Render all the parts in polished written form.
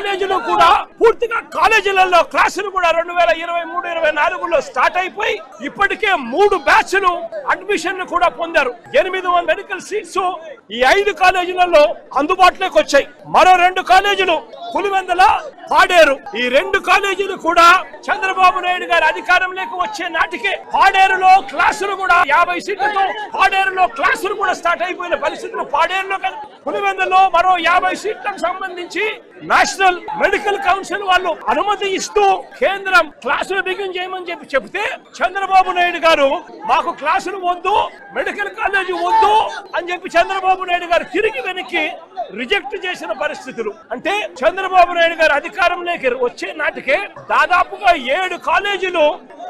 కాలేజీలు కూడా పూర్తిగా కాలేజీలలో క్లాసులు కూడా 2023-24లో స్టార్ట్ అయిపోయి ఇప్పటికే 3 బ్యాచ్లు అడ్మిషన్లు కూడా పొందారు. 800 మెడికల్ సీట్స్ ఈ 5 కాలేజీలలో అందుబాటులోకి వచ్చాయి. మరో 2 కాలేజీలు పులివెందుల, పాడేరు, ఈ 2 కాలేజీలు కూడా చంద్రబాబు నాయుడు గారి అధికారంలోకి వచ్చే నాటికే పాడేరులో క్లాసులు కూడా 50 సీట్లతో పాడేరులో క్లాసులు కూడా స్టార్ట్ అయిపోయిన పరిస్థితులు. పాడేరులో పులివెందులో మరో 50 సీట్లకు సంబంధించి నేషనల్ మెడికల్ కౌన్సిల్ వాళ్ళు అనుమతి ఇస్తూ కేంద్రం క్లాసులు బిగిన్ చేయమని చెప్తే చంద్రబాబు నాయుడు గారు మాకు క్లాసులు వద్దు, మెడికల్ కాలేజీ వద్దు అని చెప్పి చంద్రబాబు నాయుడు గారు తిరిగి వెనక్కి రిజెక్ట్ చేసిన పరిస్థితులు. అంటే చంద్రబాబు నాయుడు గారు అధికారంలోకి వచ్చే నాటికే దాదాపుగా 7 కాలేజీలు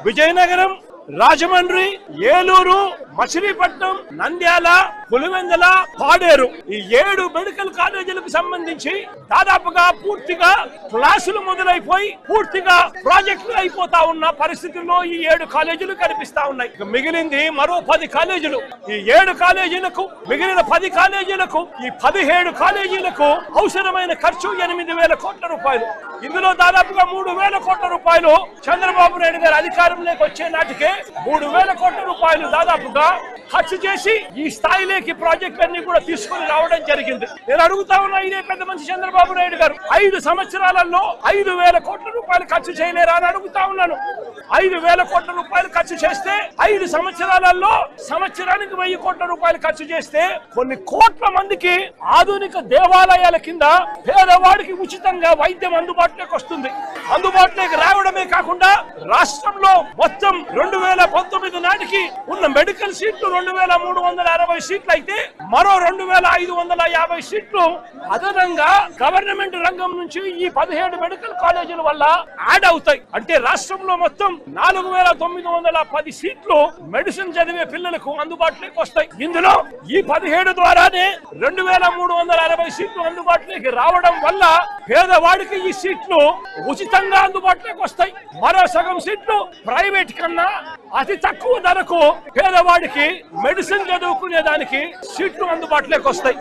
విజయనగరం, రాజమండ్రి, ఏలూరు, మచిలీపట్నం, నంద్యాల, పులివెందుల, పాడేరు ఈ 7 మెడికల్ కాలేజీలకు సంబంధించి దాదాపుగా పూర్తిగా క్లాసులు మొదలైపోయి పూర్తిగా ప్రాజెక్టులు అయిపోతా ఉన్న పరిస్థితుల్లో ఈ 7 కాలేజీలు కనిపిస్తా ఉన్నాయి. మిగిలింది మరో 10 కాలేజీలు. ఈ 7 కాలేజీలకు మిగిలిన 10 కాలేజీలకు ఈ 17 కాలేజీలకు అవసరమైన ఖర్చు 8,000 కోట్ల రూపాయలు. ఇందులో దాదాపుగా 3,000 కోట్ల రూపాయలు చంద్రబాబు నాయుడు గారు అధికారంలోకి వచ్చే నాటికే 3,000 కోట్ల రూపాయలు దాదాపుగా ఖర్చు చేసి ఈ స్థాయిలోకి ప్రాజెక్టులన్నీ కూడా తీసుకుని రావడం జరిగింది. నేను అడుగుతా ఉన్నా, ఇదే పెద్ద మనిషి చంద్రబాబు నాయుడు గారు 5 సంవత్సరాలలో 5,000 కోట్ల రూపాయలు ఖర్చు చేయలేరా అని అడుగుతా ఉన్నాను. 5,000 కోట్ల రూపాయలు ఖర్చు చేస్తే 5 సంవత్సరాలలో సంవత్సరానికి 1,000 కోట్ల రూపాయలు ఖర్చు చేస్తే కొన్ని కోట్ల మందికి ఆధునిక దేవాలయాల కింద పేదవాడికి ఉచితంగా వైద్యం అందుబాటులోకి వస్తుంది. అందుబాటులోకి రావడమే కాకుండా రాష్ట్రంలో మొత్తం 2019 నాటికి ఉన్న మెడికల్ సీట్లు 2,360 సీట్లు అయితే మరో 2,550 సీట్లు అదనంగా గవర్నమెంట్ రంగం నుంచి ఈ 17 మెడికల్ కాలేజీల వల్ల యాడ్ అవుతాయి. అంటే రాష్ట్రంలో మొత్తం 4,910 సీట్లు మెడిసిన్ చదివే పిల్లలకు అందుబాటులోకి వస్తాయి. ఇందులో ఈ 17 ద్వారానే 2,360 సీట్లు అందుబాటులోకి రావడం వల్ల పేదవాడికి ఈ సీట్లు ఉచితంగా అందుబాటులోకి వస్తాయి. మరో సగం సీట్లు ప్రైవేట్ కన్నా అతి తక్కువ ధరకు పేదవాడికి మెడిసిన్ చదువుకునే దానికి సీట్లు అందుబాటులోకి వస్తాయి.